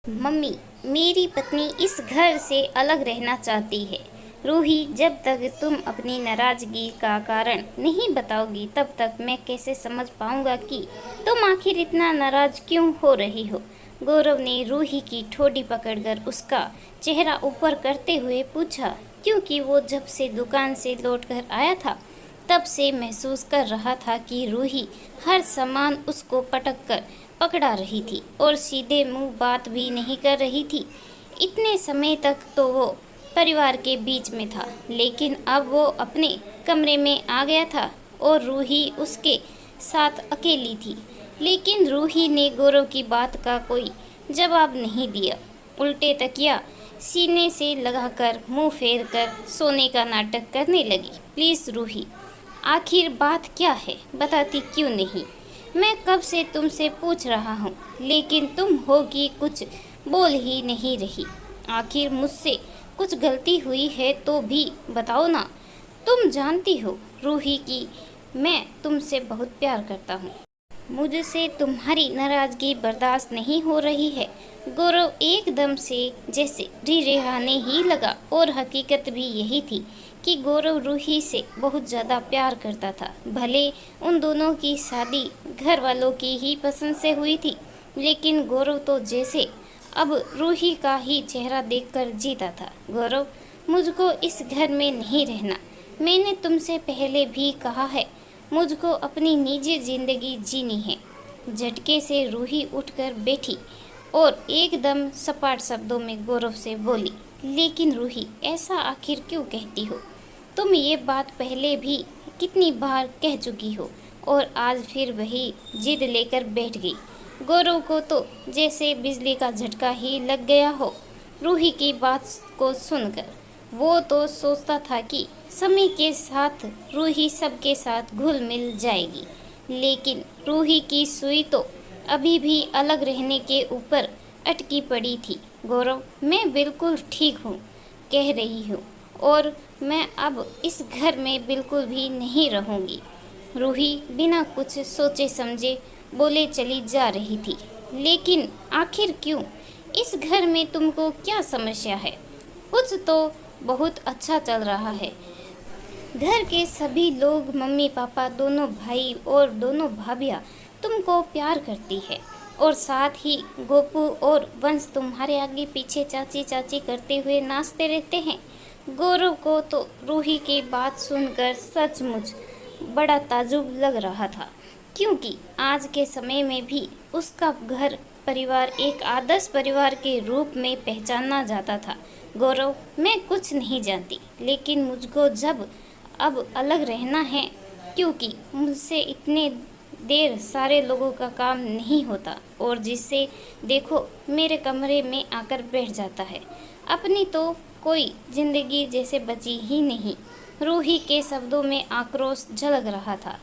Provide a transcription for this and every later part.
Mummy, मेरी पत्नी इस घर से अलग रहना चाहती है। रूही, जब तक तुम अपनी नाराजगी का कारण नहीं बताओगी तब तक मैं कैसे समझ पाऊंगा कि तुम आखिर इतना नाराज क्यों हो रही हो। गौरव ने रूही की ठोड़ी पकड़कर उसका चेहरा ऊपर करते हुए पूछा, क्योंकि वो जब से दुकान से लौटकर आया था तब से महसूस कर रहा था कि रूही हर सामान उसको पटक कर पकड़ा रही थी और सीधे मुंह बात भी नहीं कर रही थी। इतने समय तक तो वो परिवार के बीच में था, लेकिन अब वो अपने कमरे में आ गया था और रूही उसके साथ अकेली थी। लेकिन रूही ने गौरव की बात का कोई जवाब नहीं दिया, उल्टे तकिया सीने से लगाकर मुंह फेर कर सोने का नाटक करने लगी। प्लीज रूही, आखिर बात क्या है, बताती क्यों नहीं? मैं कब से तुमसे पूछ रहा हूँ, लेकिन तुम हो कि कुछ बोल ही नहीं रही। आखिर मुझसे कुछ गलती हुई है तो भी बताओ ना। तुम जानती हो रूही कि मैं तुमसे बहुत प्यार करता हूँ। मुझसे तुम्हारी नाराजगी बर्दाश्त नहीं हो रही है। गौरव एकदम से जैसे रिहाने ही लगा और हकीकत भी यही थी कि गौरव रूही से बहुत ज़्यादा प्यार करता था। भले उन दोनों की शादी घर वालों की ही पसंद से हुई थी, लेकिन गौरव तो जैसे अब रूही का ही चेहरा देखकर जीता था। गौरव, मुझको इस घर में नहीं रहना। मैंने तुमसे पहले भी कहा है, मुझको अपनी निजी जिंदगी जीनी है। झटके से रूही उठकर बैठी और एकदम सपाट शब्दों में गौरव से बोली, लेकिन रूही, ऐसा आखिर क्यों कहती हो? तुम ये बात पहले भी कितनी बार कह चुकी हो और आज फिर वही जिद लेकर बैठ गई। गौरव को तो जैसे बिजली का झटका ही लग गया हो रूही की बात को सुनकर। वो तो सोचता था कि समय के साथ रूही सबके साथ घुल मिल जाएगी, लेकिन रूही की सुई तो अभी भी अलग रहने के ऊपर अटकी पड़ी थी। गौरव, मैं बिल्कुल ठीक हूँ कह रही हूँ और मैं अब इस घर में बिल्कुल भी नहीं रहूँगी। रूही बिना कुछ सोचे समझे बोले चली जा रही थी, लेकिन आखिर क्यों? इस घर में तुमको क्या समस्या है? कुछ तो बहुत अच्छा चल रहा है। घर के सभी लोग, मम्मी पापा, दोनों भाई और दोनों भाभियाँ तुमको प्यार करती है और साथ ही गोपू और वंश तुम्हारे आगे पीछे चाची चाची करते हुए नाचते रहते हैं। गौरव को तो रूही की बात सुनकर सचमुच बड़ा ताज्जुब लग रहा था, क्योंकि आज के समय में भी उसका घर परिवार एक आदर्श परिवार के रूप में पहचाना जाता था। गौरव, मैं कुछ नहीं जानती, लेकिन मुझको जब अब अलग रहना है, क्योंकि मुझसे इतने देर सारे लोगों का काम नहीं होता और जिससे देखो मेरे कमरे में आकर बैठ जाता है। अपनी तो कोई जिंदगी जैसे बची ही नहीं। रूही के शब्दों में आक्रोश झलक रहा था।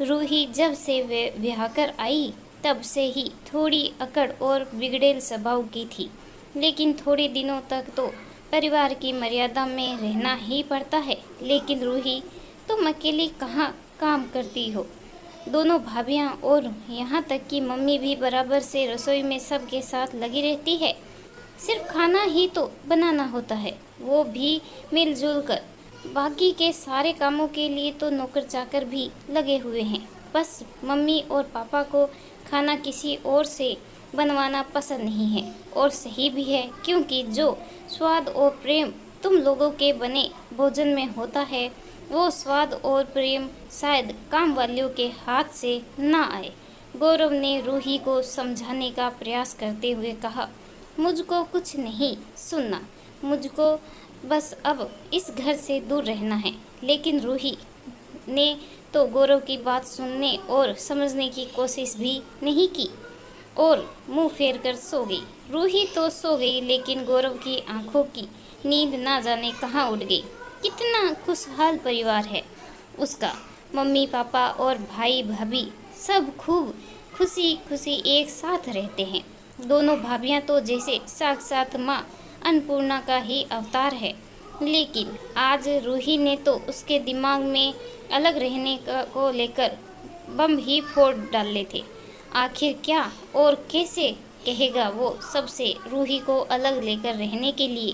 रूही जब से वे ब्याह कर आई तब से ही थोड़ी अकड़ और बिगड़ेल स्वभाव की थी, लेकिन थोड़े दिनों तक तो परिवार की मर्यादा में रहना ही पड़ता है। लेकिन रूही, तुम अकेली कहाँ काम करती हो? दोनों भाभियाँ और यहाँ तक कि मम्मी भी बराबर से रसोई में सबके साथ लगी रहती है। सिर्फ खाना ही तो बनाना होता है, वो भी मिलजुल कर। बाकी के सारे कामों के लिए तो नौकर चाकर भी लगे हुए हैं। बस मम्मी और पापा को खाना किसी और से बनवाना पसंद नहीं है, और सही भी है, क्योंकि जो स्वाद और प्रेम तुम लोगों के बने भोजन में होता है, वो स्वाद और प्रेम शायद काम वालियों के हाथ से ना आए। गौरव ने रूही को समझाने का प्रयास करते हुए कहा, मुझको कुछ नहीं सुनना, मुझको बस अब इस घर से दूर रहना है। लेकिन रूही ने तो गौरव की बात सुनने और समझने की कोशिश भी नहीं की और मुंह फेर कर सो गई। रूही तो सो गई, लेकिन गौरव की आंखों की नींद ना जाने कहाँ उड़ गई। कितना खुशहाल परिवार है उसका। मम्मी पापा और भाई भाभी सब खूब खुशी खुशी एक साथ रहते हैं। दोनों भाभियाँ तो जैसे साक्षात माँ अन्नपूर्णा का ही अवतार है। लेकिन आज रूही ने तो उसके दिमाग में अलग रहने को लेकर बम ही फोड़ डाले थे। आखिर क्या और कैसे कहेगा वो सबसे रूही को अलग लेकर रहने के लिए।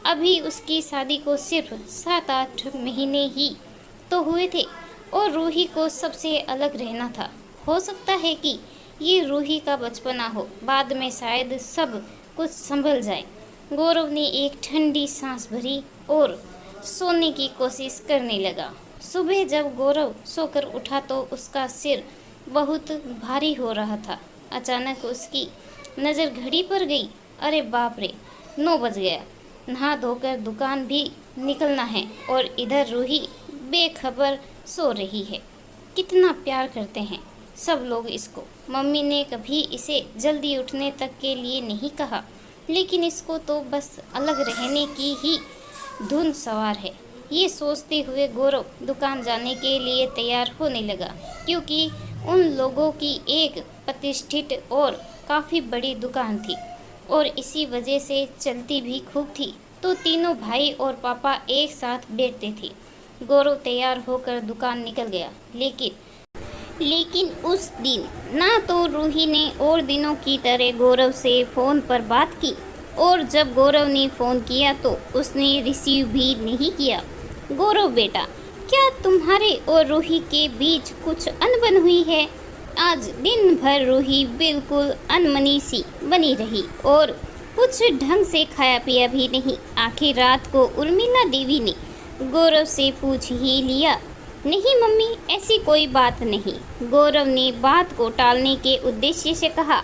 अभी उसकी शादी को सिर्फ 7-8 महीने ही तो हुए थे और रूही को सबसे अलग रहना था। हो सकता है कि ये रूही का बचपना हो, बाद में शायद सब कुछ संभल जाए। गौरव ने एक ठंडी सांस भरी और सोने की कोशिश करने लगा। सुबह जब गौरव सोकर उठा तो उसका सिर बहुत भारी हो रहा था। अचानक उसकी नज़र घड़ी पर गई। अरे बाप रे, 9 बज गया। नहा धोकर दुकान भी निकलना है और इधर रूही बेखबर सो रही है। कितना प्यार करते हैं सब लोग इसको। मम्मी ने कभी इसे जल्दी उठने तक के लिए नहीं कहा, लेकिन इसको तो बस अलग रहने की ही धुन सवार है। ये सोचते हुए गौरव दुकान जाने के लिए तैयार होने लगा, क्योंकि उन लोगों की एक प्रतिष्ठित और काफ़ी बड़ी दुकान थी और इसी वजह से चलती भी खूब थी। तो तीनों भाई और पापा एक साथ बैठते थे। गौरव तैयार होकर दुकान निकल गया, लेकिन उस दिन ना तो रूही ने और दिनों की तरह गौरव से फ़ोन पर बात की, और जब गौरव ने फ़ोन किया तो उसने रिसीव भी नहीं किया। गौरव बेटा, क्या तुम्हारे और रूही के बीच कुछ अनबन हुई है? आज दिन भर रूही बिल्कुल अनमनी सी बनी रही और कुछ ढंग से खाया पिया भी नहीं। आखिर रात को उर्मिला देवी ने गौरव से पूछ ही लिया। नहीं मम्मी, ऐसी कोई बात नहीं, गौरव ने बात को टालने के उद्देश्य से कहा।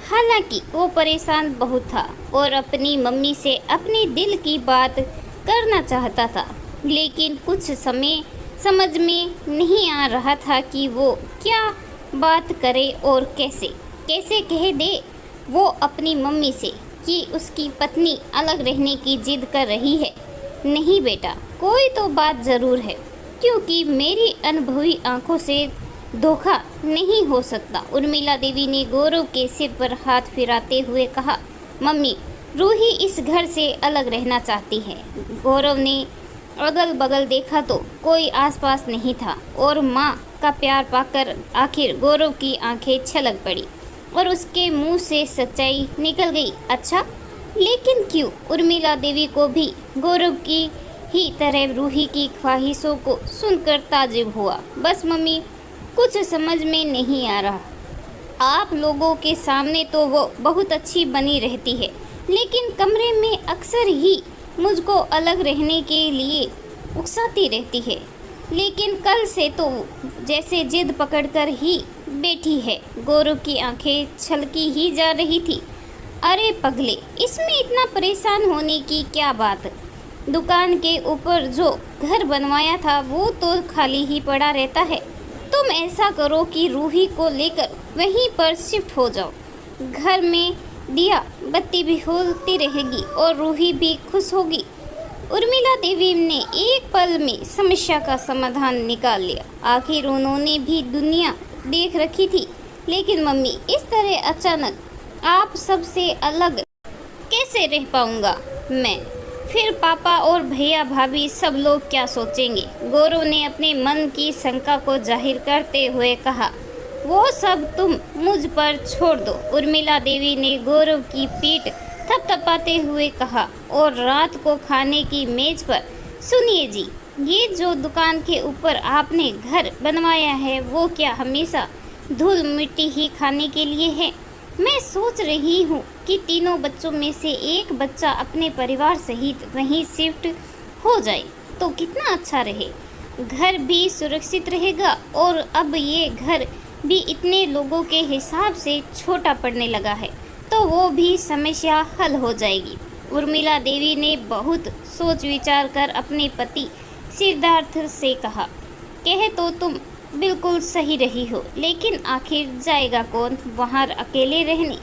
हालांकि वो परेशान बहुत था और अपनी मम्मी से अपने दिल की बात करना चाहता था, लेकिन कुछ समय समझ में नहीं आ रहा था कि वो क्या बात करे और कैसे कह दे वो अपनी मम्मी से कि उसकी पत्नी अलग रहने की जिद कर रही है। नहीं बेटा, कोई तो बात ज़रूर है, क्योंकि मेरी अनुभवी आंखों से धोखा नहीं हो सकता। उर्मिला देवी ने गौरव के सिर पर हाथ फिराते हुए कहा। मम्मी, रूही इस घर से अलग रहना चाहती है। गौरव ने अगल बगल देखा तो कोई आसपास नहीं था और माँ का प्यार पाकर आखिर गौरव की आंखें छलक पड़ी और उसके मुंह से सच्चाई निकल गई। अच्छा, लेकिन क्यों? उर्मिला देवी को भी गौरव की ही तरह रूही की ख्वाहिशों को सुनकर ताज्जुब हुआ। बस मम्मी, कुछ समझ में नहीं आ रहा। आप लोगों के सामने तो वो बहुत अच्छी बनी रहती है, लेकिन कमरे में अक्सर ही मुझको अलग रहने के लिए उकसाती रहती है। लेकिन कल से तो जैसे जिद पकड़कर ही बैठी है। गौरव की आंखें छलकी ही जा रही थी। अरे पगले, इसमें इतना परेशान होने की क्या बात? दुकान के ऊपर जो घर बनवाया था वो तो खाली ही पड़ा रहता है। तुम ऐसा करो कि रूही को लेकर वहीं पर शिफ्ट हो जाओ। घर में दिया बत्ती भी होती रहेगी और रूही भी खुश होगी। उर्मिला देवी ने एक पल में समस्या का समाधान निकाल लिया। आखिर उन्होंने भी दुनिया देख रखी थी। लेकिन मम्मी, इस तरह अचानक आप सबसे अलग कैसे रह पाऊंगा मैं? फिर पापा और भैया भाभी सब लोग क्या सोचेंगे? गौरव ने अपने मन की शंका को जाहिर करते हुए कहा। वो सब तुम मुझ पर छोड़ दो, उर्मिला देवी ने गौरव की पीठ थपथपाते हुए कहा। और रात को खाने की मेज पर, सुनिए जी, ये जो दुकान के ऊपर आपने घर बनवाया है वो क्या हमेशा धूल मिट्टी ही खाने के लिए है? मैं सोच रही हूँ कि तीनों बच्चों में से एक बच्चा अपने परिवार सहित वहीं शिफ्ट हो जाए तो कितना अच्छा रहे। घर भी सुरक्षित रहेगा और अब ये घर भी इतने लोगों के हिसाब से छोटा पड़ने लगा है तो वो भी समस्या हल हो जाएगी। उर्मिला देवी ने बहुत सोच विचार कर अपने पति सिद्धार्थ से कहा। कहे तो तुम बिल्कुल सही रही हो, लेकिन आखिर जाएगा कौन वहाँ अकेले रहने?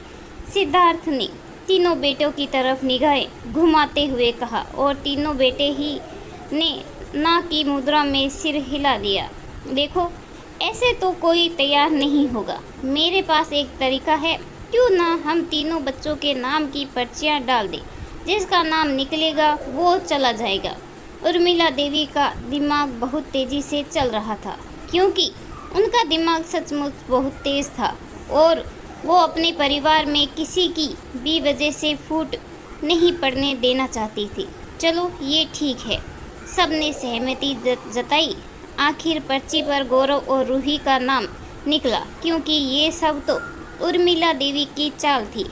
सिद्धार्थ ने तीनों बेटों की तरफ निगाहें घुमाते हुए कहा और तीनों बेटे ही ने ना की मुद्रा में सिर हिला दिया। देखो, ऐसे तो कोई तैयार नहीं होगा। मेरे पास एक तरीका है, क्यों ना हम तीनों बच्चों के नाम की पर्चियाँ डाल दें, जिसका नाम निकलेगा वो चला जाएगा। उर्मिला देवी का दिमाग बहुत तेज़ी से चल रहा था, क्योंकि उनका दिमाग सचमुच बहुत तेज़ था और वो अपने परिवार में किसी की भी वजह से फूट नहीं पड़ने देना चाहती थी। चलो ये ठीक है, सबने सहमति जताई। आखिर पर्ची पर गौरव और रूही का नाम निकला, क्योंकि ये सब तो उर्मिला देवी की चाल थी।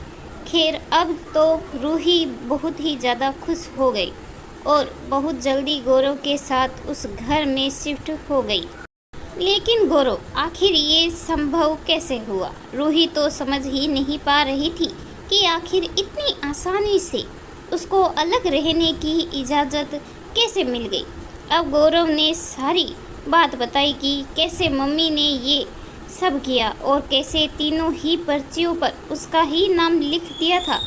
खैर अब तो रूही बहुत ही ज़्यादा खुश हो गई और बहुत जल्दी गौरव के साथ उस घर में शिफ्ट हो गई। लेकिन गौरव, आखिर ये संभव कैसे हुआ? रूही तो समझ ही नहीं पा रही थी कि आखिर इतनी आसानी से उसको अलग रहने की इजाज़त कैसे मिल गई। अब गौरव ने सारी बात बताई कि कैसे मम्मी ने ये सब किया और कैसे तीनों ही पर्चियों पर उसका ही नाम लिख दिया था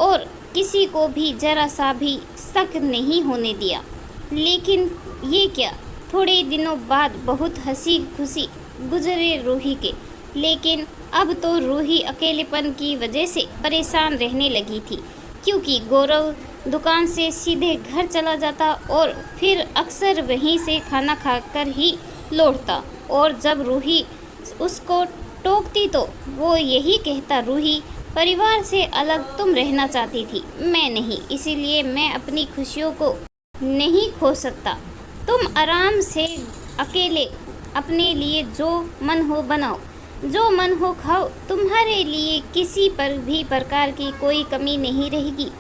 और किसी को भी जरा सा भी शक नहीं होने दिया। लेकिन ये क्या, थोड़े दिनों बाद बहुत हंसी खुशी गुजरे रूही के। लेकिन अब तो रूही अकेलेपन की वजह से परेशान रहने लगी थी, क्योंकि गौरव दुकान से सीधे घर चला जाता और फिर अक्सर वहीं से खाना खाकर ही लौटता। और जब रूही उसको टोकती तो वो यही कहता, रूही, परिवार से अलग तुम रहना चाहती थी, मैं नहीं, इसीलिए मैं अपनी खुशियों को नहीं खो सकता। तुम आराम से अकेले अपने लिए जो मन हो बनाओ, जो मन हो खाओ, तुम्हारे लिए किसी पर भी प्रकार की कोई कमी नहीं रहेगी।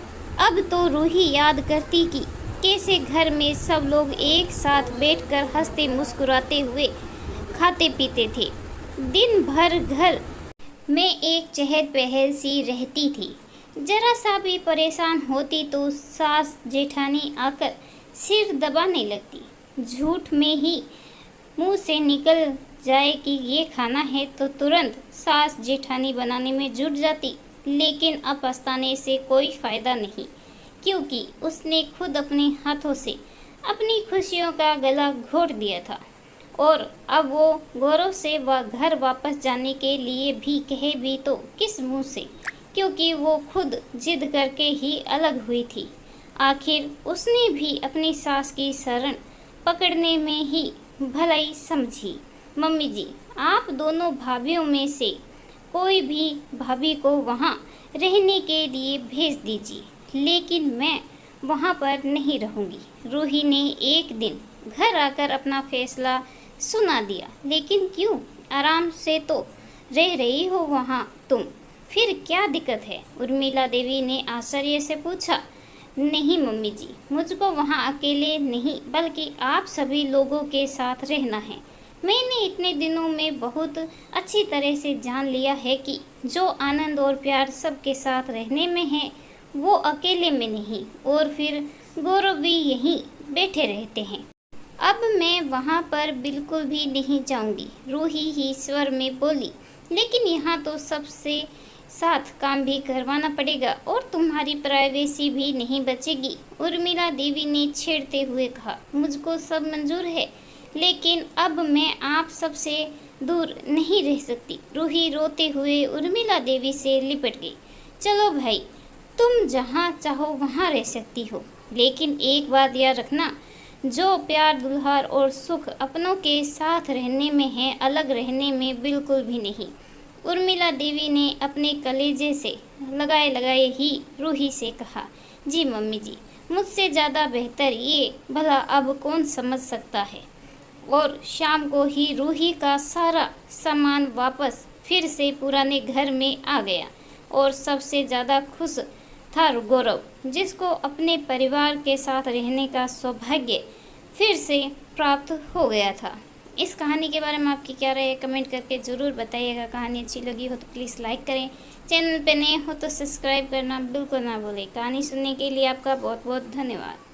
अब तो रूही याद करती कि कैसे घर में सब लोग एक साथ बैठकर हंसते मुस्कुराते हुए खाते पीते थे। दिन भर घर में एक चहल पहल सी रहती थी। जरा सा भी परेशान होती तो सास जेठानी आकर सिर दबाने लगती। झूठ में ही मुंह से निकल जाए कि ये खाना है तो तुरंत सास जेठानी बनाने में जुट जाती। लेकिन अब पछताने से कोई फ़ायदा नहीं, क्योंकि उसने खुद अपने हाथों से अपनी खुशियों का गला घोट दिया था। और अब वो गौरव से वह घर वापस जाने के लिए भी कहे भी तो किस मुंह से, क्योंकि वो खुद जिद करके ही अलग हुई थी। आखिर उसने भी अपनी सास की शरण पकड़ने में ही भलाई समझी। मम्मी जी, आप दोनों भाभियों में से कोई भी भाभी को वहाँ रहने के लिए भेज दीजिए, लेकिन मैं वहाँ पर नहीं रहूँगी। रूही ने एक दिन घर आकर अपना फैसला सुना दिया। लेकिन क्यों, आराम से तो रह रही हो वहाँ तुम, फिर क्या दिक्कत है? उर्मिला देवी ने आश्चर्य से पूछा। नहीं मम्मी जी, मुझको वहाँ अकेले नहीं बल्कि आप सभी लोगों के साथ रहना है। मैंने इतने दिनों में बहुत अच्छी तरह से जान लिया है कि जो आनंद और प्यार सबके साथ रहने में है वो अकेले में नहीं। और फिर गौरव भी यहीं बैठे रहते हैं। अब मैं वहाँ पर बिल्कुल भी नहीं जाऊँगी, रूही ही स्वर में बोली। लेकिन यहाँ तो सबसे साथ काम भी करवाना पड़ेगा और तुम्हारी प्राइवेसी भी नहीं बचेगी, उर्मिला देवी ने छेड़ते हुए कहा। मुझको सब मंजूर है, लेकिन अब मैं आप सबसे दूर नहीं रह सकती। रूही रोते हुए उर्मिला देवी से लिपट गई। चलो भाई, तुम जहाँ चाहो वहाँ रह सकती हो, लेकिन एक बात याद रखना, जो प्यार दुल्हार और सुख अपनों के साथ रहने में है, अलग रहने में बिल्कुल भी नहीं। उर्मिला देवी ने अपने कलेजे से लगाए लगाए ही रूही से कहा। जी मम्मी जी, मुझसे ज़्यादा बेहतर ये भला अब कौन समझ सकता है। और शाम को ही रूही का सारा सामान वापस फिर से पुराने घर में आ गया और सबसे ज़्यादा खुश था गौरव, जिसको अपने परिवार के साथ रहने का सौभाग्य फिर से प्राप्त हो गया था। इस कहानी के बारे में आपकी क्या राय है, कमेंट करके ज़रूर बताइएगा। कहानी अच्छी लगी हो तो प्लीज़ लाइक करें, चैनल पे नए हो तो सब्सक्राइब करना बिल्कुल ना भूलें। कहानी सुनने के लिए आपका बहुत बहुत धन्यवाद।